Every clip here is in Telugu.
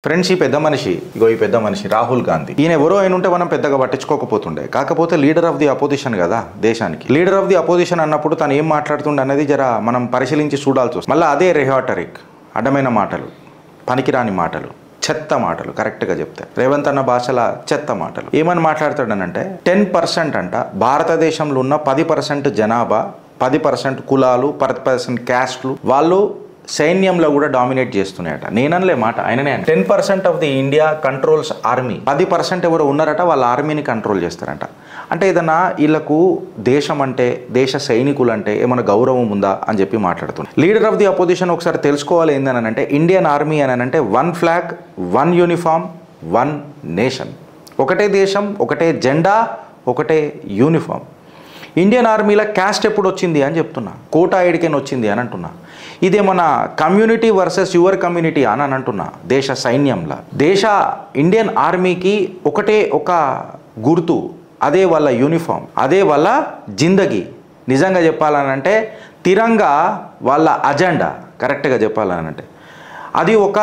ఫ్రెండ్స్ ఈ పెద్ద మనిషి ఈ పెద్ద మనిషి రాహుల్ గాంధీ ఈయన ఎవరో అయిన ఉంటే మనం పెద్దగా పట్టించుకోకపోతుండే కాకపోతే లీడర్ ఆఫ్ ది అపోజిషన్ కదా దేశానికి లీడర్ ఆఫ్ ది అపోజిషన్ అన్నప్పుడు తను ఏం మాట్లాడుతుండే అనేది జర మనం పరిశీలించి చూడాల్సి వస్తుంది మళ్ళీ అదే రెహాటరిక్ అడ్డమైన మాటలు పనికిరాని మాటలు చెత్త మాటలు కరెక్ట్గా చెప్తే రేవంత్ అన్న భాషల చెత్త మాటలు ఏమని మాట్లాడతాడనంటే 10% అంట భారతదేశంలో ఉన్న 10% జనాభా 10% కులాలు 10% క్యాస్ట్లు వాళ్ళు సైన్యంలో కూడా డామినేట్ చేస్తున్నాయట నేననలే మాట ఆయననే 10% of the India controls army 10% ఎవరు ఉన్నారట వాళ్ళ ఆర్మీని కంట్రోల్ చేస్తారంట అంటే ఏదన్నా వీళ్ళకు దేశం అంటే దేశ సైనికులు అంటే ఏమైనా గౌరవం ఉందా అని చెప్పి మాట్లాడుతున్నారు లీడర్ ఆఫ్ ది అపోజిషన్ ఒకసారి తెలుసుకోవాలి ఏందని అంటే ఇండియన్ ఆర్మీ అని అంటే 1 ఫ్లాగ్ 1 యూనిఫామ్ 1 నేషన్ ఒకటే దేశం ఒకటే జెండా ఒకటే యూనిఫామ్ ఇండియన్ ఆర్మీలో క్యాస్ట్ ఎప్పుడు వచ్చింది అని చెప్తున్నా కోటా ఎడికెన్ వచ్చింది అని అంటున్నా ఇదేమన్నా కమ్యూనిటీ వర్సెస్ యువర్ కమ్యూనిటీ అని అంటున్నా దేశ సైన్యంలో దేశ ఇండియన్ ఆర్మీకి ఒకటే ఒక గుర్తు అదే వాళ్ళ యూనిఫామ్ అదే వాళ్ళ జిందగీ నిజంగా చెప్పాలనంటే తిరంగా వాళ్ళ అజెండా కరెక్ట్గా చెప్పాలనంటే అది ఒక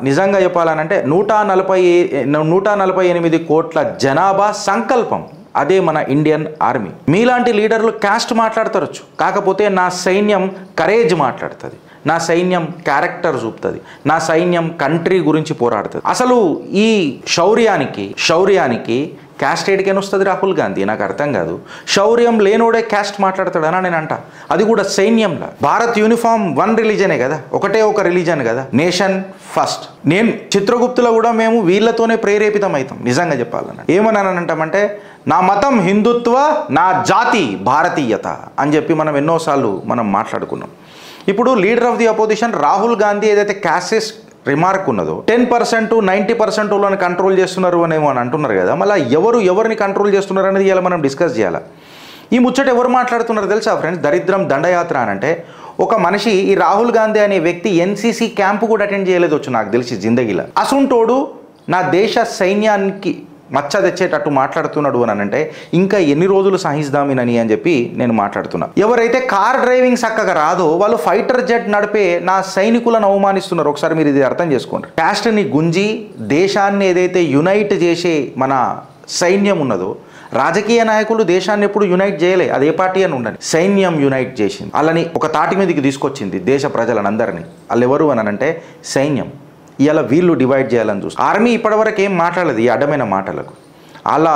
నిజంగా చెప్పాలనంటే 148 కోట్ల జనాభా సంకల్పం అదే మన ఇండియన్ ఆర్మీ మీలాంటి లీడర్లు క్యాస్ట్ మాట్లాడతారొచ్చు కాకపోతే నా సైన్యం కరేజ్ మాట్లాడుతుంది నా సైన్యం క్యారెక్టర్ చూపుతుంది నా సైన్యం కంట్రీ గురించి పోరాడుతుంది అసలు ఈ శౌర్యానికి క్యాస్ట్ ఏడికైనా వస్తుంది రాహుల్ గాంధీ నాకు అర్థం కాదు శౌర్యం లేనోడే క్యాస్ట్ మాట్లాడతాడనా నేను అంట అది కూడా సైన్యంలో భారత్ యూనిఫామ్ 1 రిలీజనే కదా ఒకటే ఒక రిలీజన్ కదా నేషన్ ఫస్ట్ నేను చిత్రగుప్తులో కూడా మేము వీళ్ళతోనే ప్రేరేపితం అవుతాం నిజంగా చెప్పాలని ఏమని అంటామంటే నా మతం హిందుత్వ నా జాతి భారతీయత అని చెప్పి మనం ఎన్నోసార్లు మనం మాట్లాడుకున్నాం ఇప్పుడు leader of the opposition Rahul Gandhi ఏదైతే క్యాస్ట్ రిమార్క్ ఉన్నదో 10% 90% వాళ్ళని కంట్రోల్ చేస్తున్నారు అనేమో అని అంటున్నారు కదా మళ్ళీ ఎవరిని కంట్రోల్ చేస్తున్నారు అనేది ఇలా మనం డిస్కస్ చేయాలి ఈ ముచ్చట ఎవరు మాట్లాడుతున్నారు తెలుసా ఫ్రెండ్స్ దరిద్రం దండయాత్ర అని అంటే ఒక మనిషి ఈ రాహుల్ గాంధీ అనే వ్యక్తి ఎన్సీసీ క్యాంపు కూడా అటెండ్ చేయలేదు వచ్చు నాకు తెలిసి జిందగీలో అసుంటోడు నా దేశ సైన్యానికి మచ్చ తెచ్చేటట్టు మాట్లాడుతున్నాడు అని అంటే ఇంకా ఎన్ని రోజులు సహిస్తామినని అని చెప్పి నేను మాట్లాడుతున్నా ఎవరైతే కార్ డ్రైవింగ్ చక్కగా రాదో వాళ్ళు ఫైటర్ జెట్ నడిపే నా సైనికులను అవమానిస్తున్నారు ఒకసారి మీరు ఇది అర్థం చేసుకోండి క్యాస్ట్ని గుంజి దేశాన్ని ఏదైతే యునైట్ చేసే మన సైన్యం ఉన్నదో రాజకీయ నాయకులు దేశాన్ని ఎప్పుడు యునైట్ చేయలే అదే పార్టీ అని ఉండని సైన్యం యునైట్ చేసింది వాళ్ళని ఒక తాటి మీదకి తీసుకొచ్చింది దేశ ప్రజలందరినీ వాళ్ళు ఎవరు అని అంటే సైన్యం ఇలా వీళ్ళు డివైడ్ చేయాలని చూస్తారు ఆర్మీ ఇప్పటివరకు ఏం మాట్లాడలేదు ఈ అడ్డమైన మాటలకు అలా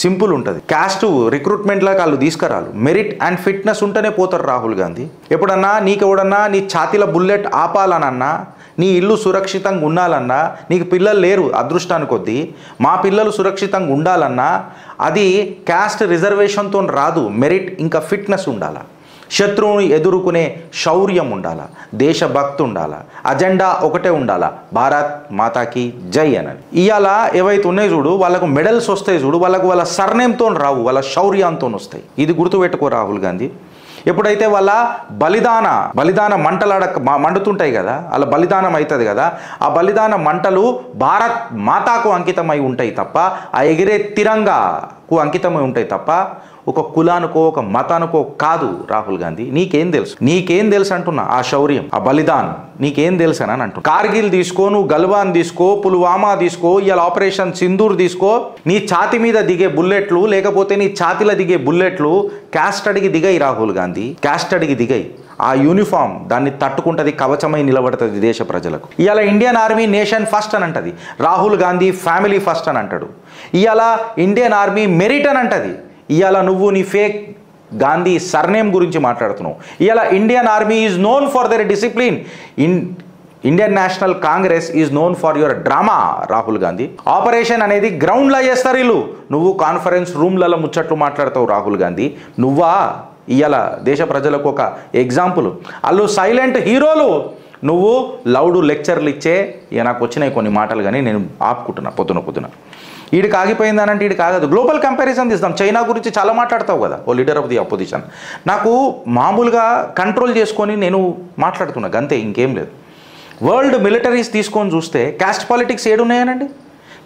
సింపుల్ ఉంటుంది క్యాస్ట్ రిక్రూట్మెంట్లకు వాళ్ళు తీసుకురాలు మెరిట్ అండ్ ఫిట్నెస్ ఉంటేనే పోతారు రాహుల్ గాంధీ ఎప్పుడన్నా నీకెవడన్నా నీ ఛాతీల బుల్లెట్ ఆపాలనన్నా నీ ఇల్లు సురక్షితంగా ఉండాలన్నా నీకు పిల్లలు లేరు అదృష్టానికి కొద్దీ మా పిల్లలు సురక్షితంగా ఉండాలన్నా అది క్యాస్ట్ రిజర్వేషన్తో రాదు మెరిట్ ఇంకా ఫిట్నెస్ ఉండాలా శత్రువుని ఎదుర్కొనే శౌర్యం ఉండాలా దేశభక్తి ఉండాలా అజెండా ఒకటే ఉండాలా భారత్ మాతాకి జై అని ఇవాళ ఏవైతే ఉన్నాయి చూడు వాళ్ళకు మెడల్స్ వస్తాయి చూడు వాళ్ళ సర్నేమ్తో రావు వాళ్ళ శౌర్యంతో వస్తాయి ఇది గుర్తుపెట్టుకో రాహుల్ గాంధీ ఎప్పుడైతే వాళ్ళ బలిదాన మండుతుంటాయి కదా వాళ్ళ బలిదానం అవుతుంది కదా ఆ బలిదాన మంటలు భారత్ మాతాకు అంకితమై ఉంటాయి తప్ప ఆ ఎగిరే తిరంగాకు అంకితమై ఉంటాయి తప్ప ఒక కులానికో ఒక మతానికో కాదు రాహుల్ గాంధీ నీకేం తెలుసు అంటున్నా ఆ శౌర్యం ఆ బలిదానం నీకేం తెలుసు అని అంటున్నా కార్గిల్ తీసుకో నువ్వు గల్వాన్ తీసుకో పుల్వామా తీసుకో ఇవాళ ఆపరేషన్ సింధూర్ తీసుకో నీ ఛాతి మీద దిగే బుల్లెట్లు లేకపోతే నీ ఛాతిలో దిగే బుల్లెట్లు క్యాస్ట్ అడిగి దిగాయి రాహుల్ గాంధీ క్యాస్ట్ అడిగి దిగాయి ఆ యూనిఫామ్ దాన్ని తట్టుకుంటుంది కవచమై నిలబడుతుంది దేశ ప్రజలకు ఇవాళ ఇండియన్ ఆర్మీ నేషన్ ఫస్ట్ అని అంటది రాహుల్ గాంధీ ఫ్యామిలీ ఫస్ట్ అని అంటాడు ఇవాళ ఇండియన్ ఆర్మీ మెరిట్ అని అంటది ఇవాళ నువ్వు నీ ఫేక్ గాంధీ సర్నేమ్ గురించి మాట్లాడుతున్నావు ఇవాళ Indian army is known for their discipline Indian National Congress is known for your drama Rahul Gandhi operation అనేది గ్రౌండ్లో చేస్తారు వీళ్ళు నువ్వు కాన్ఫరెన్స్ రూమ్లలో ముచ్చట్లు మాట్లాడతావు రాహుల్ గాంధీ నువ్వా ఇవాళ దేశ ప్రజలకు ఒక ఎగ్జాంపుల్ వాళ్ళు సైలెంట్ హీరోలు నువ్వు లౌడ్ లెక్చర్లు ఇచ్చే ఇక నాకు వచ్చినాయి కొన్ని మాటలు కానీ నేను ఆపుకుంటున్నా పొద్దున వీడికి ఆగిపోయిందనంటే వీడికి ఆగదు గ్లోబల్ కంపారిజన్ తీస్తాం చైనా గురించి చాలా మాట్లాడతావు కదా ఓ లీడర్ ఆఫ్ ది అపోజిషన్ నాకు మామూలుగా కంట్రోల్ చేసుకొని నేను మాట్లాడుతున్నా అంతే ఇంకేం లేదు వరల్డ్ మిలిటరీస్ తీసుకొని చూస్తే క్యాస్ట్ పాలిటిక్స్ ఏడున్నాయనండి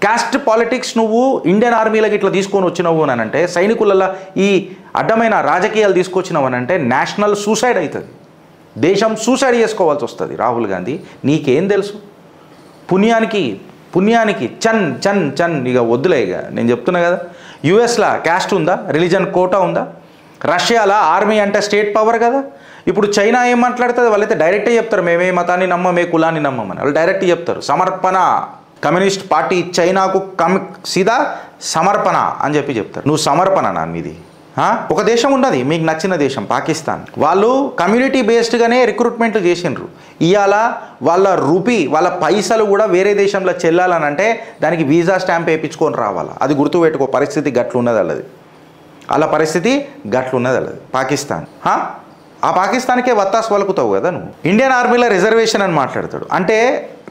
క్యాస్ట్ పాలిటిక్స్ నువ్వు ఇండియన్ ఆర్మీలకు ఇట్లా తీసుకొని వచ్చినావు అని అంటే సైనికులలో ఈ అడ్డమైన రాజకీయాలు తీసుకొచ్చినావు అని అంటే నేషనల్ సూసైడ్ అవుతుంది దేశం సూసైడ్ చేసుకోవాల్సి వస్తుంది రాహుల్ గాంధీ నీకేం తెలుసు పుణ్యానికి పుణ్యానికి చన్ చన్ చన్ ఇక వద్దులే. ఇక నేను చెప్తున్నా కదా, యుఎస్లో క్యాస్ట్ ఉందా, రిలీజన్ కోటా ఉందా, రష్యాలో ఆర్మీ అంటే స్టేట్ పవర్ కదా. ఇప్పుడు చైనా ఏం మాట్లాడుతుంది, వాళ్ళైతే డైరెక్టే చెప్తారు మేమే మతాన్ని నమ్మమే కులాన్ని నమ్మమని. వాళ్ళు డైరెక్ట్ చెప్తారు సమర్పణ, కమ్యూనిస్ట్ పార్టీ చైనాకు సీదా సమర్పణ అని చెప్తారు. నువ్వు సమర్పణ నా మీది. ఒక దేశం ఉన్నది మీకు నచ్చిన దేశం పాకిస్తాన్, వాళ్ళు కమ్యూనిటీ బేస్డ్గానే రిక్రూట్మెంట్లు చేసిండ్రు. ఇవాళ వాళ్ళ రూపీ వాళ్ళ పైసలు కూడా వేరే దేశంలో చెల్లాలని అంటే దానికి వీసా స్టాంప్ వేయించుకొని రావాలా. అది గుర్తుపెట్టుకో, పరిస్థితి గట్లున్నది వాళ్ళది, అలా పరిస్థితి గట్లున్నది వాళ్ళది పాకిస్తాన్. ఆ పాకిస్తాన్కే వత్తాసు పలుకుతావు కదా నువ్వు. ఇండియన్ ఆర్మీలో రిజర్వేషన్ అని మాట్లాడతాడు. అంటే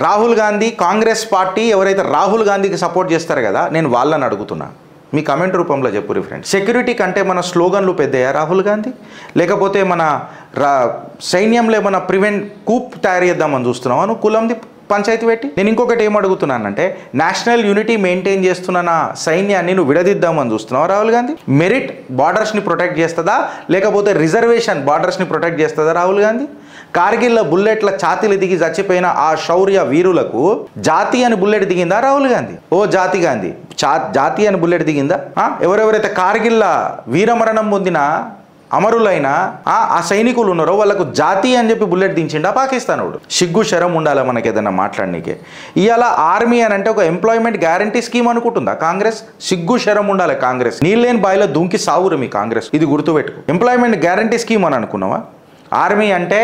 రాహుల్ గాంధీ కాంగ్రెస్ పార్టీ ఎవరైతే రాహుల్ గాంధీకి సపోర్ట్ చేస్తారు కదా, నేను వాళ్ళని అడుగుతున్నా, మీ కమెంట్ రూపంలో చెప్పు ఫ్రెండ్స్. సెక్యూరిటీ కంటే మన స్లోగన్లు పెద్దయా రాహుల్ గాంధీ, లేకపోతే మన సైన్యంలో మన కూప్ తయారు చేద్దామని చూస్తున్నావా నువ్వు కులంది పంచాయతీ పెట్టి? నేను ఇంకొకటి ఏం అడుగుతున్నానంటే, నేషనల్ యూనిటీ మెయింటైన్ చేస్తున్న నా సైన్యాన్ని నువ్వు విడదిద్దామని చూస్తున్నావా రాహుల్ గాంధీ? మెరిట్ బార్డర్స్ని ప్రొటెక్ట్ చేస్తుందా, లేకపోతే రిజర్వేషన్ బార్డర్స్ని ప్రొటెక్ట్ చేస్తుందా రాహుల్ గాంధీ? కార్గిల్లో బుల్లెట్ల ఛాతీలు దిగి చచ్చిపోయిన ఆ శౌర్య వీరులకు జాతి అని బుల్లెట్ దిగిందా రాహుల్ గాంధీ? ఓ జాతి గాంధీ, జాతి అని బుల్లెట్ దిగిందా? ఎవరెవరైతే కార్గిల్ల వీరమరణం పొందిన అమరులైన ఆ సైనికులు ఉన్నారో వాళ్ళకు జాతి అని చెప్పి బుల్లెట్ దించిండా పాకిస్తాన్ వాడు? సిగ్గు శరం ఉండాలి మనకి ఏదైనా మాట్లాడనీకే. ఇవాళ ఆర్మీ అని అంటే ఒక ఎంప్లాయ్మెంట్ గ్యారంటీ స్కీమ్ అనుకుంటుందా కాంగ్రెస్? సిగ్గు శరం ఉండాలి కాంగ్రెస్. నీళ్ళేని బాయిలో దుంకి సావురు మీ కాంగ్రెస్, ఇది గుర్తుపెట్టుకో. ఎంప్లాయ్మెంట్ గ్యారంటీ స్కీమ్ అని అనుకున్నావా? ఆర్మీ అంటే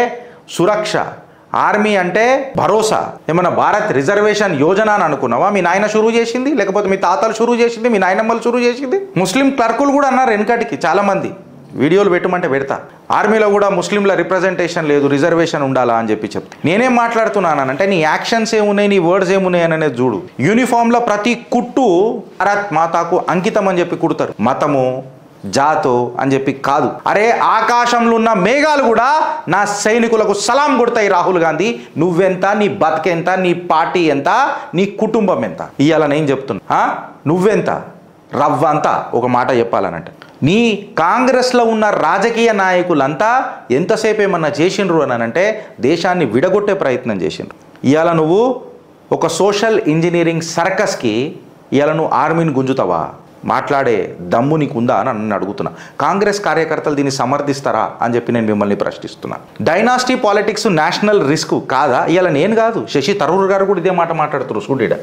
సురక్ష, ఆర్మీ అంటే భరోసా. ఏమన్నా భారత్ రిజర్వేషన్ యోజన అని అనుకున్నావా? మీ నాయన షురూ చేసింది, లేకపోతే మీ తాతలు షురూ చేసింది, మీ నాయనమ్మలు షురూ చేసింది. ముస్లిం క్లర్కులు కూడా అన్నారు వెనకటికి చాలామంది, వీడియోలు పెట్టమంటే పెడతా. ఆర్మీలో కూడా ముస్లింల రిప్రజెంటేషన్ లేదు, రిజర్వేషన్ ఉండాలా అని చెప్తా. నేనేం మాట్లాడుతున్నానంటే నీ యాక్షన్స్ ఏమున్నాయి, నీ వర్డ్స్ ఏమున్నాయి అని అనేది చూడు. యూనిఫామ్లో ప్రతి కుట్టు భారత్ మాతాకు అంకితం అని చెప్పి కుడతారు, మతము జాతో అని చెప్పి కాదు. అరే ఆకాశంలో ఉన్న మేఘాలు కూడా నా సైనికులకు సలాం కొడతాయి రాహుల్ గాంధీ. నువ్వెంత, నీ బతికెంత, నీ పార్టీ ఎంత, నీ కుటుంబం ఎంత, ఇవాళ నేను చెప్తున్నా. నువ్వెంత రవ్వంతా. ఒక మాట చెప్పాలనంటే, నీ కాంగ్రెస్లో ఉన్న రాజకీయ నాయకులంతా ఎంతసేపు ఏమన్నా చేసిండ్రు అని అంటే దేశాన్ని విడగొట్టే ప్రయత్నం చేసిండ్రు. ఇవాళ నువ్వు ఒక సోషల్ ఇంజనీరింగ్ సర్కస్కి ఇవాళ నువ్వు ఆర్మీని గుంజుతావా? మాట్లాడే దమ్ము నీకు ఉందా అని నన్ను అడుగుతున్నా. కాంగ్రెస్ కార్యకర్తలు దీన్ని సమర్థిస్తారా అని చెప్పి నేను మిమ్మల్ని ప్రశ్నిస్తున్నా. డైనాసిటీ పాలిటిక్స్ నేషనల్ రిస్క్ కాదా? ఇలా నేను కాదు, శశి తరూర్ గారు కూడా ఇదే మాట మాట్లాడుతున్నారు. Student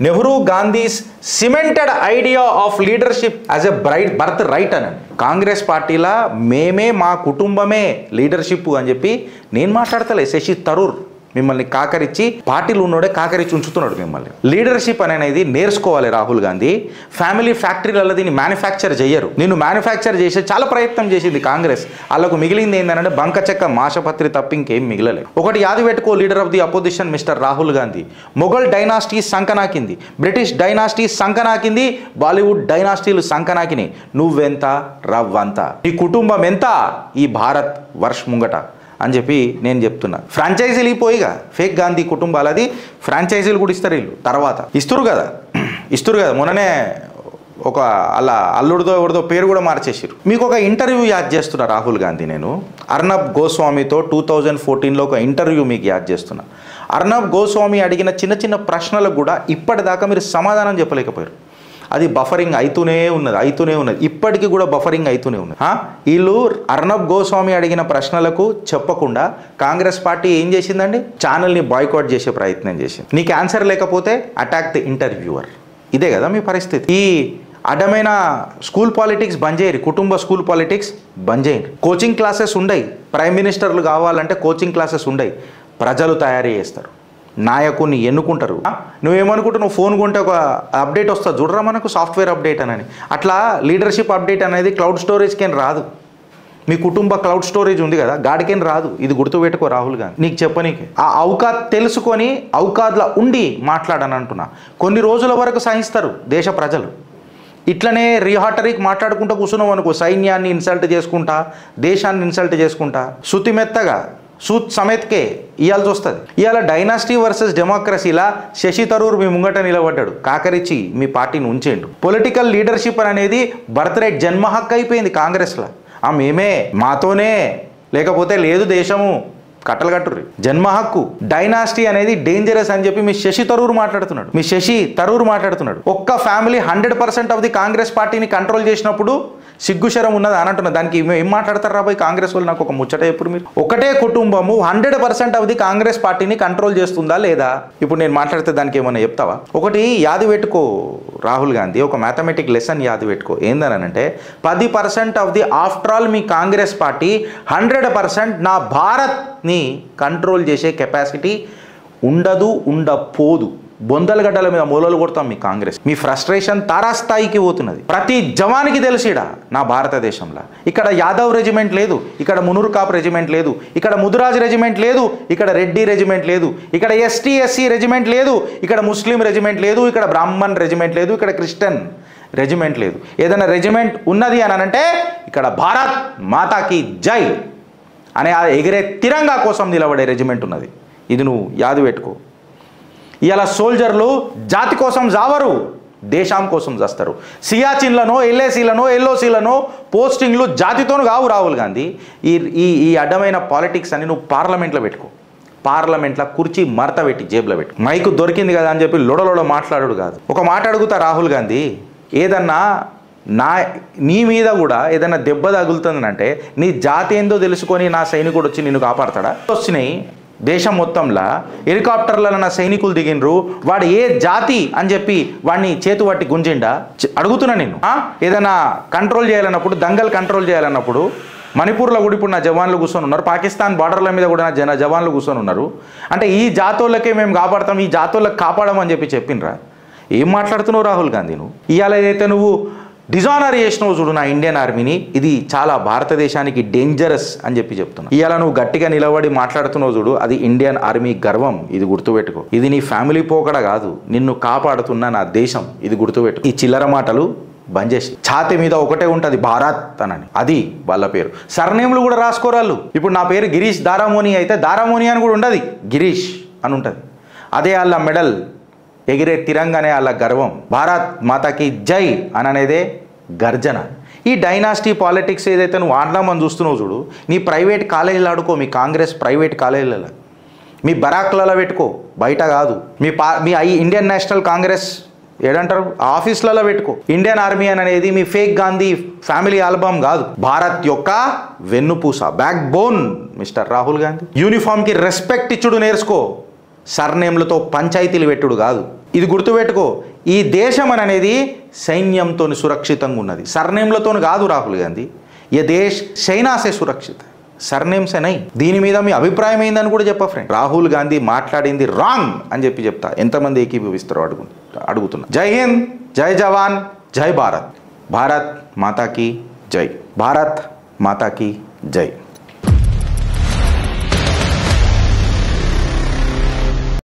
Nehru Gandhi's cemented idea of leadership as a birth right అని కాంగ్రెస్ పార్టీలా మేమే మా కుటుంబమే లీడర్షిప్ అని చెప్పి నేను మాట్లాడతలే. శశి తరూర్ మిమ్మల్ని కాకరించి, పార్టీలు ఉన్నోడే కాకరించి ఉంచుతున్నాడు మిమ్మల్ని. లీడర్షిప్ అనేది నేర్చుకోవాలి రాహుల్ గాంధీ. ఫ్యామిలీ ఫ్యాక్టరీలలో దీన్ని మ్యానుఫ్యాక్చర్ చేయరు. నేను మ్యానుఫ్యాక్చర్ చేసే చాలా ప్రయత్నం చేసింది కాంగ్రెస్. వాళ్ళకు మిగిలింది ఏంటంటే బంక చెక్క మాషపత్రి తప్ప ఇంకేం మిగిలలేదు. ఒకటి యాది పెట్టుకో, leader of the opposition mister Rahul Gandhi. Mughal dynasty సంకనాకింది, బ్రిటిష్ డైనాసిటీ సంకనాకింది, బాలీవుడ్ డైనాసిటీలు సంకనాకిని. నువ్వెంత రవ్వంత, నీ కుటుంబం ఎంత ఈ భారత్ వర్ష ముంగట అని చెప్పి నేను చెప్తున్నా. ఫ్రాంచైజీలు పోయిగా ఫేక్ గాంధీ కుటుంబాలది ఫ్రాంచైజీలు కూడా ఇస్తారు వీళ్ళు, తర్వాత ఇస్తురు కదా. మొన్ననే ఒక అలా అల్లుడితో ఎవరిదో పేరు కూడా మార్చేసారు. మీకు ఒక ఇంటర్వ్యూ యాద్ చేస్తున్నా రాహుల్ గాంధీ. నేను అర్నబ్ గోస్వామితో 2014లో ఒక ఇంటర్వ్యూ మీకు యాద్ చేస్తున్నా. అర్నబ్ గోస్వామి అడిగిన చిన్న చిన్న ప్రశ్నలకు కూడా ఇప్పటిదాకా మీరు సమాధానం చెప్పలేకపోయారు. అది బఫరింగ్ అవుతూనే ఉన్నది, ఇప్పటికీ కూడా బఫరింగ్ అవుతూనే ఉన్నది. వీళ్ళు అర్నబ్ గోస్వామి అడిగిన ప్రశ్నలకు చెప్పకుండా కాంగ్రెస్ పార్టీ ఏం చేసిందండి, ఛానల్ని బాయ్కాట్ చేసే ప్రయత్నం చేసింది. నీకు ఆన్సర్ లేకపోతే అటాక్ ది ఇంటర్వ్యూవర్. ఇదే కదా మీ పరిస్థితి. ఈ అడ్డమైన స్కూల్ పాలిటిక్స్ బంద్ చేయరు, కుటుంబ స్కూల్ పాలిటిక్స్ బంద్ చేయండి. కోచింగ్ క్లాసెస్ ఉండయి, ప్రైమ్ మినిస్టర్లు కావాలంటే కోచింగ్ క్లాసెస్ ఉండయి, ప్రజలు తయారు చేస్తారు, నాయకుడిని ఎన్నుకుంటారు. నువ్వేమనుకుంటావు, నువ్వు ఫోన్ కొంటే ఒక అప్డేట్ వస్తుంది చూడరా మనకు, సాఫ్ట్వేర్ అప్డేట్ అని. అట్లా లీడర్షిప్ అప్డేట్ అనేది క్లౌడ్ స్టోరేజ్కేం రాదు. మీ కుటుంబ క్లౌడ్ స్టోరేజ్ ఉంది కదా, గాడికేం రాదు. ఇది గుర్తుపెట్టుకో రాహుల్ గాంధీ. నీకు చెప్పనీకి ఆ ఔకాద్ తెలుసుకొని ఔకాద్లా ఉండి మాట్లాడని అంటున్నా. కొన్ని రోజుల వరకు సహిస్తారు దేశ ప్రజలు. ఇట్లనే రిహాటరీకి మాట్లాడుకుంటూ కూర్చున్నాం అనుకో, సైన్యాన్ని ఇన్సల్ట్ చేసుకుంటా, దేశాన్ని ఇన్సల్ట్ చేసుకుంటా, శుతిమెత్తగా సూత్ సಮೇత్కే ఇవ్వాల్సి వస్తుంది. ఇవాళ డైనాసిటీ వర్సెస్ డెమోక్రసీలా శశి తరూర్ మీ ముంగట నిలబడ్డాడు, కాకరించి మీ పార్టీని ఉంచేయండు. పొలిటికల్ లీడర్షిప్ అనేది బర్త్ రైట్, జన్మ హక్కు అయిపోయింది కాంగ్రెస్లో. మేమే మాతోనే, లేకపోతే లేదు దేశము కట్టలు కట్టుర్రి. జన్మ హక్కు డైనాసిటీ అనేది డేంజరస్ అని చెప్పి మీ శశి తరూర్ మాట్లాడుతున్నాడు. ఒక్క ఫ్యామిలీ 100% ఆఫ్ ది కాంగ్రెస్ పార్టీని కంట్రోల్ చేసినప్పుడు సిగ్గుశరం ఉన్నది అని అంటున్నా. దానికి ఏం మాట్లాడతారు రాబోయే కాంగ్రెస్ వాళ్ళు? నాకు ఒక ముచ్చట ఎప్పుడు మీరు ఒకటే కుటుంబము 100% ఆఫ్ ది కాంగ్రెస్ పార్టీని కంట్రోల్ చేస్తుందా లేదా? ఇప్పుడు నేను మాట్లాడితే దానికి ఏమన్నా చెప్తావా? ఒకటి యాది పెట్టుకో రాహుల్ గాంధీ, ఒక మ్యాథమెటిక్ లెసన్ యాది పెట్టుకో. ఏందనంటే 10% of the after all me Congress party 100% నా భారత్ని కంట్రోల్ చేసే కెపాసిటీ ఉండపోదు. బొందలగడ్డల మీద మూలలు కొడతాం మీ కాంగ్రెస్. మీ ఫ్రస్ట్రేషన్ తారాస్థాయికి పోతున్నది. ప్రతి జవానికి తెలిసిడా నా భారతదేశంలో ఇక్కడ యాదవ్ రెజిమెంట్ లేదు, ఇక్కడ మునూర్ కాప్ రెజిమెంట్ లేదు, ఇక్కడ ముదురాజ్ రెజిమెంట్ లేదు, ఇక్కడ రెడ్డి రెజిమెంట్ లేదు, ఇక్కడ ఎస్టీ రెజిమెంట్ లేదు, ఇక్కడ ముస్లిం రెజిమెంట్ లేదు, ఇక్కడ బ్రాహ్మణ్ రెజిమెంట్ లేదు, ఇక్కడ క్రిస్టియన్ రెజిమెంట్ లేదు. ఏదైనా రెజిమెంట్ ఉన్నది అని అంటే ఇక్కడ భారత్ మాతాకి జై అనే ఎగిరే తిరంగా కోసం నిలబడే రెజిమెంట్ ఉన్నది. ఇది నువ్వు యాదు పెట్టుకో. ఇలా సోల్జర్లు జాతి కోసం జావరు, దేశం కోసం చేస్తారు. సియాచిన్లను, ఎల్ఓసీలను పోస్టింగ్లు జాతితోను కావు రాహుల్ గాంధీ. ఈ అడ్డమైన పాలిటిక్స్ అని నువ్వు పార్లమెంట్లో పెట్టుకో. పార్లమెంట్లో కుర్చీ మరత పెట్టి జేబులో పెట్టు. మైకు దొరికింది కదా అని చెప్పి లొడలోడ మాట్లాడు కాదు. ఒక మాట అడుగుతా రాహుల్ గాంధీ, ఏదన్నా నీ మీద కూడా ఏదైనా దెబ్బ తగులుతుందంటే నీ జాతి ఏందో తెలుసుకొని నా సైనికుడు వచ్చి నిన్ను కాపాడతాడా? వచ్చినాయి దేశం మొత్తంలో హెలికాప్టర్లలో నా సైనికులు దిగినరు, వాడు ఏ జాతి అని చెప్పి వాడిని చేతు పట్టి గుంజిండా? అడుగుతున్నా నేను. ఏదైనా కంట్రోల్ చేయాలన్నప్పుడు, దంగల్ కంట్రోల్ చేయాలన్నప్పుడు మణిపూర్లో కూడా ఇప్పుడు నా జవాన్లు కూర్చొని ఉన్నారు, పాకిస్తాన్ బార్డర్ల మీద కూడా నా జవాన్లు కూర్చొని ఉన్నారు. అంటే ఈ జాతోళ్ళకే మేము కాపాడతాం, ఈ జాతోళ్ళకి కాపాడమని చెప్పినరా? ఏం మాట్లాడుతున్నావు రాహుల్ గాంధీ నువ్వు? ఇవాళ ఏదైతే నువ్వు డిజానర్ చేసినావు చూడు నా ఇండియన్ ఆర్మీని, ఇది చాలా భారతదేశానికి డేంజరస్ అని చెప్తున్నా. ఇవాళ నువ్వు గట్టిగా నిలబడి మాట్లాడుతున్నావు చూడు, అది ఇండియన్ ఆర్మీ గర్వం. ఇది గుర్తుపెట్టుకో. ఇది నీ ఫ్యామిలీ పోకడ కాదు, నిన్ను కాపాడుతున్న నా దేశం. ఇది గుర్తుపెట్టుకో. ఈ చిల్లర మాటలు బంద్ చేసి ఛాతి మీద ఒకటే ఉంటుంది భారత్ అని, అది వాళ్ళ పేరు. సర్నేమ్లు కూడా రాసుకోరాళ్ళు. ఇప్పుడు నా పేరు గిరీష్ దారామోని అయితే దారామోని అని కూడా ఉండదు, గిరీష్ అని ఉంటుంది. అదే వాళ్ళ మెడల్ ఎగిరే తిరంగానే వాళ్ళ గర్వం. భారత్ మాతాకి జై అని అనేదే గర్జన. ఈ డైనాసిటీ పాలిటిక్స్ ఏదైతే నువ్వు ఆడదామని చూస్తున్నావు చూడు, నీ ప్రైవేట్ కాలేజీలు ఆడుకో, మీ కాంగ్రెస్ ప్రైవేట్ కాలేజీలలో, మీ బరాక్లలో పెట్టుకో, బయట కాదు. మీ ఇండియన్ నేషనల్ కాంగ్రెస్ ఏడంటారు ఆఫీస్లలో పెట్టుకో. ఇండియన్ ఆర్మీ అనేది మీ ఫేక్ గాంధీ ఫ్యామిలీ ఆల్బమ్ కాదు, భారత్ యొక్క వెన్నుపూస, backbone mister Rahul Gandhi. యూనిఫామ్కి రెస్పెక్ట్ ఇచ్చుడు నేర్చుకో, సర్నేమ్లతో పంచాయతీలు పెట్టుడు కాదు. ఇది గుర్తుపెట్టుకో. ఈ దేశం అనేది సైన్యంతో సురక్షితంగా ఉన్నది, సర్నేమ్లతో కాదు రాహుల్ గాంధీ. ఏ దేశ్ సైనాసే సురక్షిత, సర్నేమ్ సే నై. దీని మీద మీ అభిప్రాయం ఏందని కూడా చెప్పా ఫ్రెండ్. రాహుల్ గాంధీ మాట్లాడింది రాంగ్ అని చెప్తా. ఎంతమంది ఏకీభవిస్తారో అడుగుతున్నా. జై హింద్, జై జవాన్, జై భారత్. భారత్ మాతాకి జై. భారత్ మాతాకి జై.